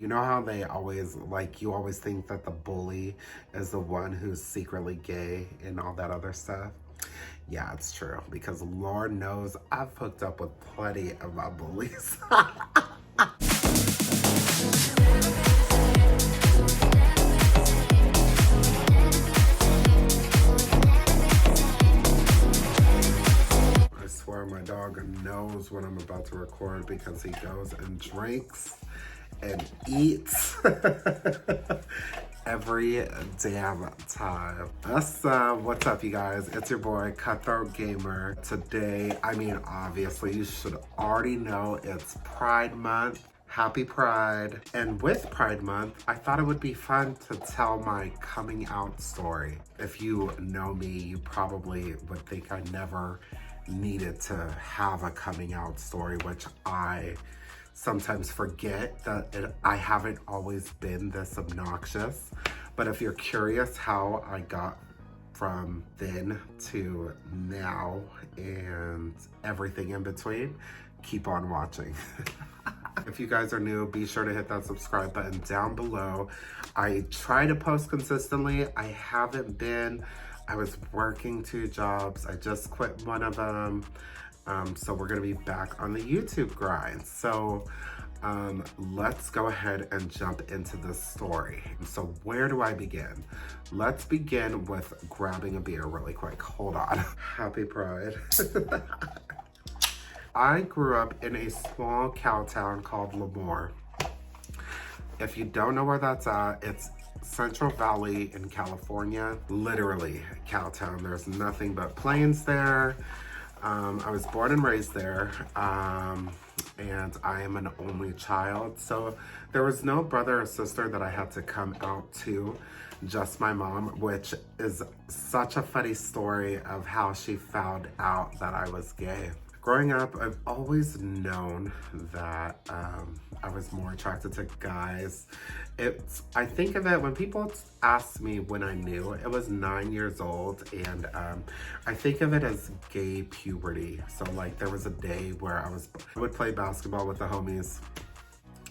You know how they always, like, you always think that the bully is the one who's secretly gay and all that other stuff? Yeah, it's true, because Lord knows I've hooked up with plenty of my bullies. I swear my dog knows when I'm about to record because he goes and drinks and eats every damn time. What's up, you guys? It's your boy, CuthroatGaymer. Today, I mean, obviously, you should already know it's Pride Month. Happy Pride. And with Pride Month, I thought it would be fun to tell my coming out story. If you know me, you probably would think I never needed to have a coming out story, which I sometimes forget that I haven't always been this obnoxious. But if you're curious how I got from then to now and everything in between, keep on watching. If you guys are new, be sure to hit that subscribe button down below. I try to post consistently. I haven't been. I was working 2 jobs. I just quit one of them. So we're gonna be back on the YouTube grind. So let's go ahead and jump into this story. So where do I begin? Let's begin with grabbing a beer really quick. Hold on. Happy Pride. I grew up in a small cow town called Lemoore. If you don't know where that's at, it's Central Valley in California. Literally cow town. There's nothing but plains there. I was born and raised there, and I am an only child. So there was no brother or sister that I had to come out to, just my mom, which is such a funny story of how she found out that I was gay. Growing up, I've always known that I was more attracted to guys. I think of it, when people ask me when I knew, it was 9 years old, and I think of it as gay puberty. So like there was a day where I would play basketball with the homies,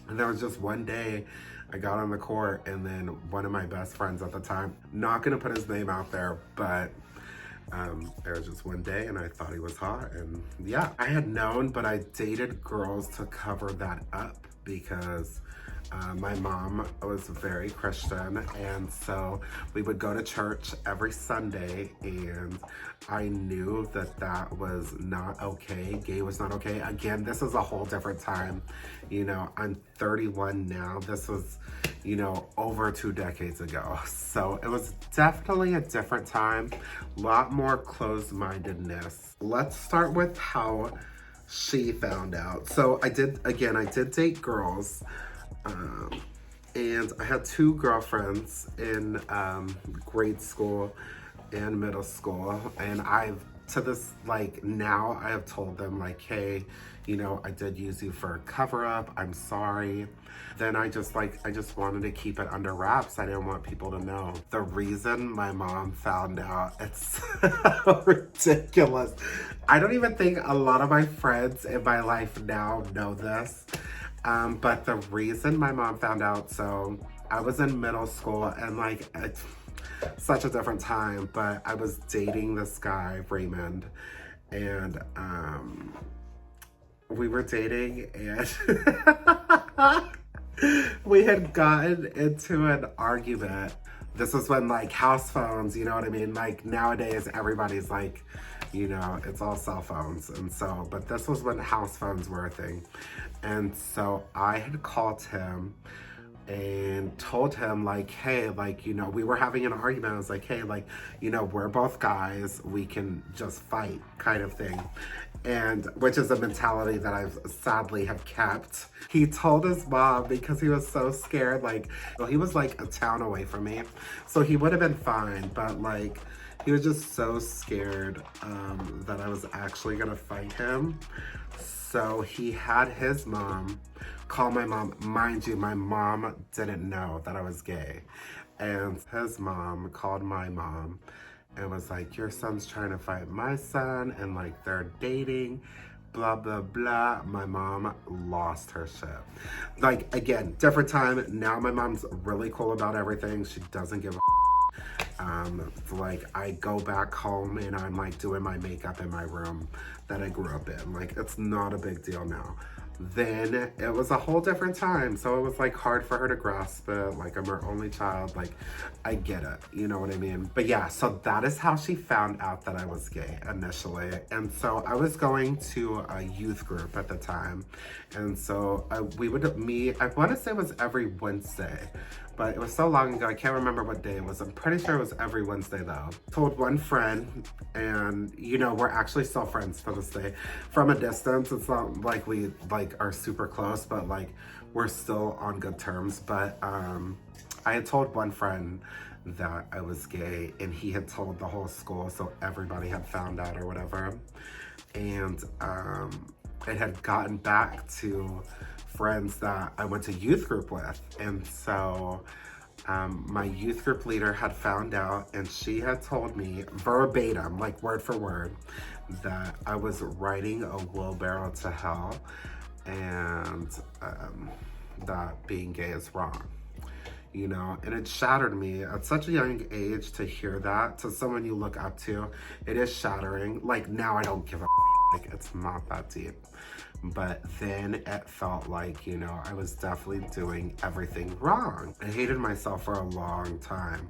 and there was just one day I got on the court, and then one of my best friends at the time, not gonna put his name out there, but there was just one day and I thought he was hot, and yeah, I had known, but I dated girls to cover that up because my mom was very Christian, and so we would go to church every Sunday, and I knew that that was not okay. Gay was not okay. Again, this is a whole different time. You know, I'm 31 now. This was, you know, over 2 decades ago. So it was definitely a different time, a lot more closed-mindedness. Let's start with how she found out. So I did date girls. And I had 2 girlfriends in grade school and middle school, and to this, like, now I have told them, like, hey, you know, I did use you for a cover up, I'm sorry. Then I just wanted to keep it under wraps. I didn't want people to know. The reason my mom found out, it's so ridiculous. I don't even think a lot of my friends in my life now know this. But the reason my mom found out, so I was in middle school, and like, it's such a different time, but I was dating this guy, Raymond, and we were dating, and we had gotten into an argument. This was when, like, house phones, you know what I mean? Like, nowadays, everybody's like, you know, it's all cell phones. And so, but this was when house phones were a thing. And so I had called him and told him, like, hey, like, you know, we were having an argument. I was like, hey, like, you know, we're both guys, we can just fight, kind of thing. And which is a mentality that I've sadly have kept. He told his mom because he was so scared, like, well, he was like a town away from me, so he would have been fine, but like, he was just so scared that I was actually gonna fight him. So he had his mom call my mom. Mind you, my mom didn't know that I was gay. And his mom called my mom and was like, your son's trying to fight my son, and like, they're dating, blah, blah, blah. My mom lost her shit. Like, again, different time. Now my mom's really cool about everything. She doesn't give a like I go back home and I'm like doing my makeup in my room that I grew up in. Like, it's not a big deal now. Then it was a whole different time, so it was like hard for her to grasp it. Like, I'm her only child. Like, I get it, you know what I mean? But yeah, so that is how she found out that I was gay initially. And so I was going to a youth group at the time, and so we would meet. I want to say it was every Wednesday, but it was so long ago, I can't remember what day it was. I'm pretty sure it was every Wednesday though. Told one friend, and you know, we're actually still friends to this day. From a distance, it's not like we like are super close, but like we're still on good terms. But I had told one friend that I was gay, and he had told the whole school, so everybody had found out or whatever. And it had gotten back to friends that I went to youth group with. And so my youth group leader had found out, and she had told me verbatim, like word for word, that I was riding a wheelbarrow to hell, and that being gay is wrong. You know, and it shattered me at such a young age to hear that to someone you look up to. It is shattering. Like, now I don't give a like, it's not that deep. But then it felt like, you know, I was definitely doing everything wrong. I hated myself for a long time.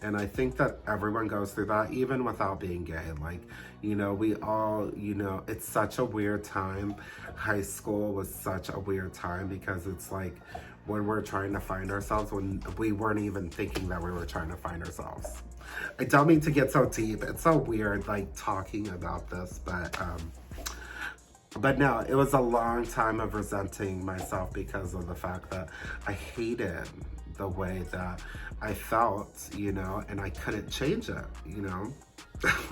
And I think that everyone goes through that, even without being gay. Like, you know, we all, you know, it's such a weird time. High school was such a weird time because it's like when we're trying to find ourselves, when we weren't even thinking that we were trying to find ourselves. I don't mean to get so deep. It's so weird, like, talking about this, but no, it was a long time of resenting myself because of the fact that I hated the way that I felt, you know, and I couldn't change it, you know?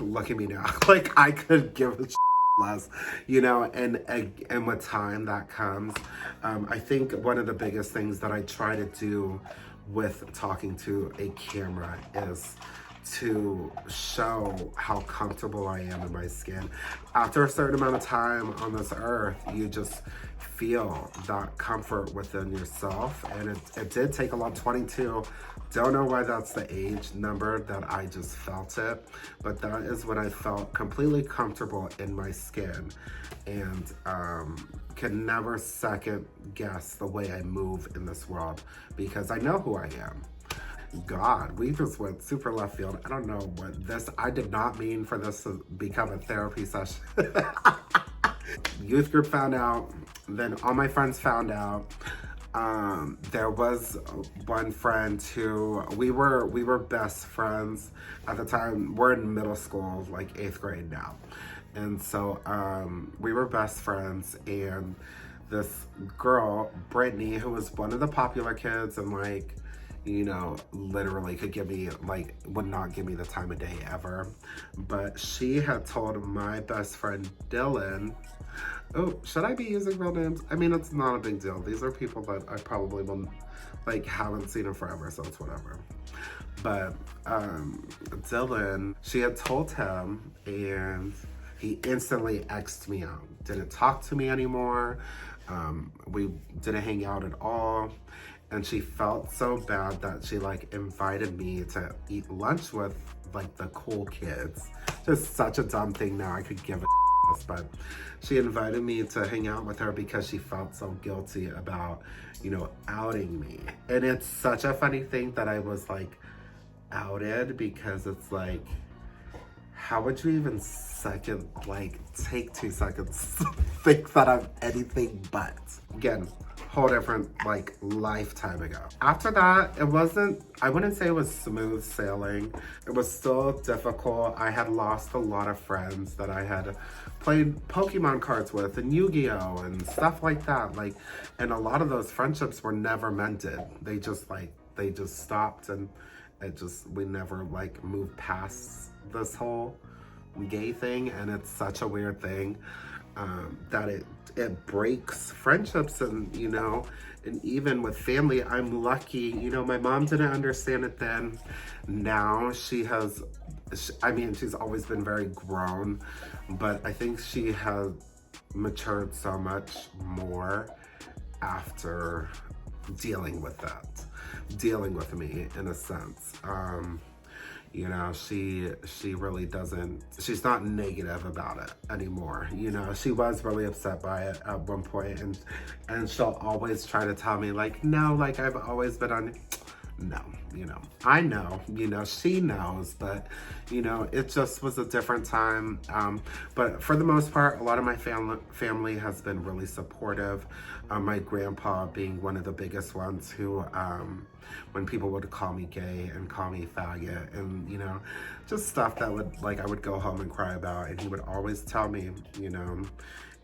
Look at me now. Like, I could give a less, you know, and with time that comes. I think one of the biggest things that I try to do with talking to a camera is to show how comfortable I am in my skin. After a certain amount of time on this earth, you just feel that comfort within yourself. And it did take a lot. 22, don't know why that's the age number that I just felt it, but that is when I felt completely comfortable in my skin, and can never second guess the way I move in this world because I know who I am. God, we just went super left field. I don't know what this, I did not mean for this to become a therapy session. Youth group found out, then all my friends found out. There was one friend who, we were best friends at the time. We're in middle school, like 8th grade now. And so we were best friends, and this girl, Brittany, who was one of the popular kids and like, you know, literally could give me, like, would not give me the time of day ever. But she had told my best friend Dylan, oh, should I be using real names? I mean, it's not a big deal. These are people that I probably will, like, haven't seen in forever, so it's whatever. But Dylan, she had told him, and he instantly X'd me out. Didn't talk to me anymore. We didn't hang out at all. And she felt so bad that she like invited me to eat lunch with like the cool kids. Just such a dumb thing now, I could give a but she invited me to hang out with her because she felt so guilty about, you know, outing me. And it's such a funny thing that I was like outed, because it's like, how would you even take 2 seconds to think that I'm anything but? Again, whole different like lifetime ago. After that, it wasn't, I wouldn't say it was smooth sailing. It was still difficult. I had lost a lot of friends that I had played Pokemon cards with and Yu-Gi-Oh and stuff like that. Like, and a lot of those friendships were never mended. They just stopped, and we never like moved past this whole gay thing. And it's such a weird thing that it breaks friendships, and you know, and even with family. I'm lucky, you know, my mom didn't understand it then. Now she's always been very grown, but I think she has matured so much more after dealing with that, dealing with me in a sense. You know, she really doesn't, she's not negative about it anymore. You know, she was really upset by it at one point, and she'll always try to tell me like, no, like I've always been on. No, you know, I know, you know, she knows, but, you know, it just was a different time. But for the most part, a lot of my family has been really supportive. My grandpa being one of the biggest ones who, when people would call me gay and call me faggot and, you know, just stuff that would, like, I would go home and cry about, and he would always tell me, you know,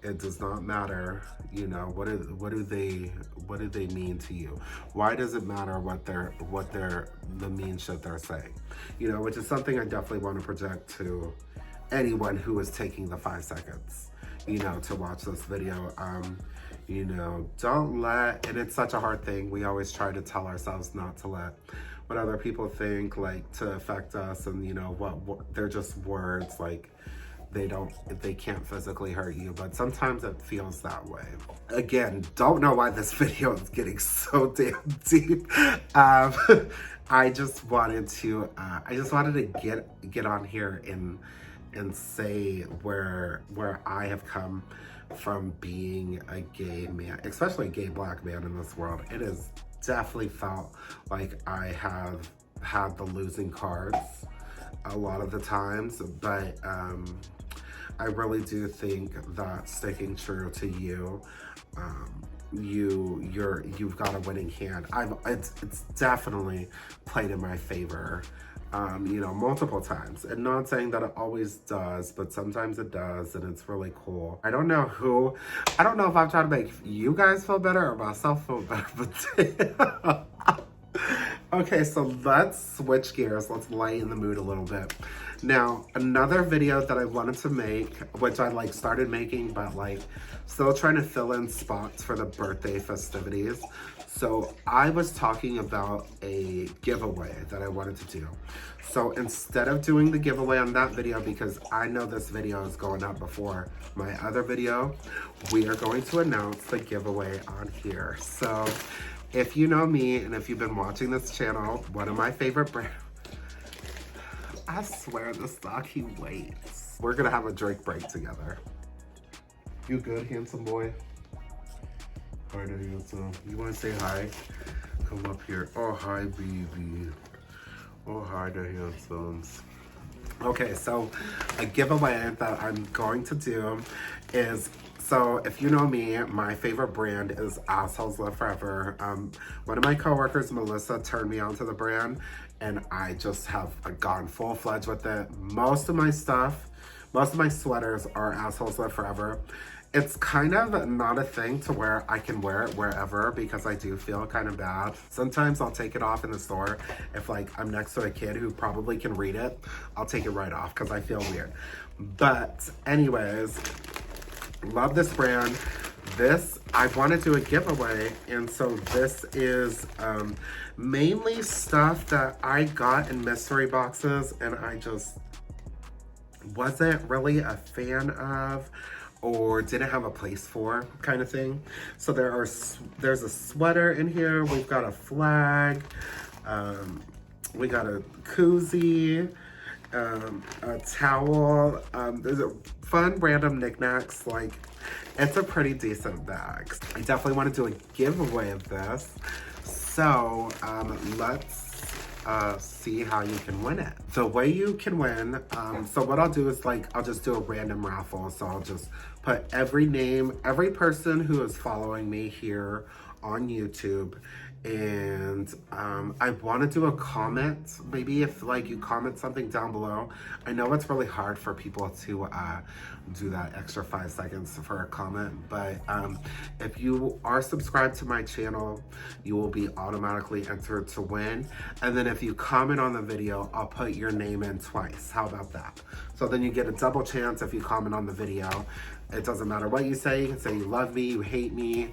it does not matter, you know, what do they mean to you? Why does it matter what the mean shit they're saying? You know, which is something I definitely want to project to anyone who is taking the 5 seconds, you know, to watch this video. You know, don't let, and it's such a hard thing. We always try to tell ourselves not to let what other people think, like, to affect us, and, you know, what they're just words, like, they can't physically hurt you, but sometimes it feels that way. Again, don't know why this video is getting so damn deep. I just wanted to get on here and say where I have come from being a gay man, especially a gay black man in this world. It has definitely felt like I have had the losing cards a lot of the times, but I really do think that sticking true to you, you've got a winning hand. It's definitely played in my favor, you know, multiple times. And not saying that it always does, but sometimes it does, and it's really cool. I don't know if I'm trying to make you guys feel better or myself feel better, but okay, so let's switch gears. Let's lighten the mood a little bit. Now, another video that I wanted to make, which I like started making, but like still trying to fill in spots for the birthday festivities. So I was talking about a giveaway that I wanted to do. So instead of doing the giveaway on that video, because I know this video is going up before my other video, we are going to announce the giveaway on here. So if you know me, and if you've been watching this channel, one of my favorite brands, I swear this dog, he waits. We're gonna have a drink break together. You good, handsome boy? Hi there, handsome. You wanna say hi? Come up here. Oh, hi, baby. Oh, hi there, handsomes. Okay, so a giveaway that I'm going to do is, so if you know me, my favorite brand is Assholes Live Forever. One of my coworkers, Melissa, turned me onto the brand, and I just have gone full-fledged with it. Most of my sweaters are Assholes Live Forever. It's kind of not a thing to where I can wear it wherever, because I do feel kind of bad. Sometimes I'll take it off in the store. If like I'm next to a kid who probably can read it, I'll take it right off because I feel weird. But anyways, love this brand. This, I want to do a giveaway, and so this is mainly stuff that I got in mystery boxes and I just wasn't really a fan of or didn't have a place for, kind of thing. So there's a sweater in here, we've got a flag, we got a koozie, a towel, there's a fun random knickknacks. Like, it's a pretty decent bag. I definitely want to do a giveaway of this, so let's see how you can win it. The way you can win, so what I'll do is like, I'll just do a random raffle. So I'll just put every name, every person who is following me here on YouTube, and I want to do a comment. Maybe if like you comment something down below. I know it's really hard for people to do that extra 5 seconds for a comment, but if you are subscribed to my channel, you will be automatically entered to win. And then if you comment on the video, I'll put your name in twice. How about that? So then you get a double chance if you comment on the video. It doesn't matter what you say. You can say you love me, you hate me,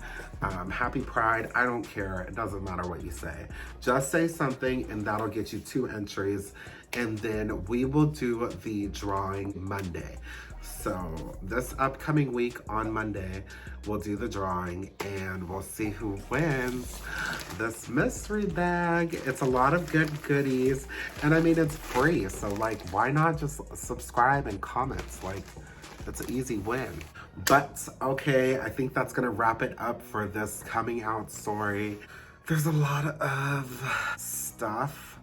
happy Pride. I don't care. It doesn't matter what you say. Just say something, and that'll get you 2 entries. And then we will do the drawing Monday. So this upcoming week on Monday, we'll do the drawing and we'll see who wins this mystery bag. It's a lot of good goodies. And I mean, it's free. So like, why not just subscribe and comment? Like, it's an easy win. But okay, I think that's gonna wrap it up for this coming out story. There's a lot of stuff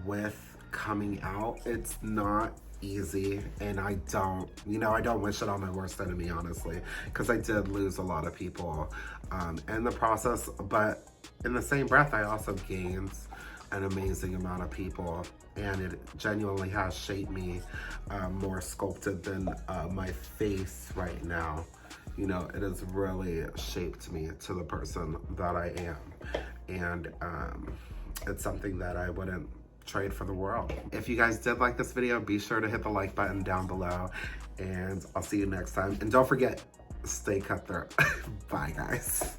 with coming out. It's not easy, and I don't wish it on my worst enemy, honestly, because I did lose a lot of people in the process, but in the same breath, I also gained an amazing amount of people, and it genuinely has shaped me more sculpted than my face right now. You know, it has really shaped me to the person that I am, and it's something that I wouldn't trade for the world. If you guys did like this video, be sure to hit the like button down below, and I'll see you next time. And don't forget, stay cutthroat. Bye, guys.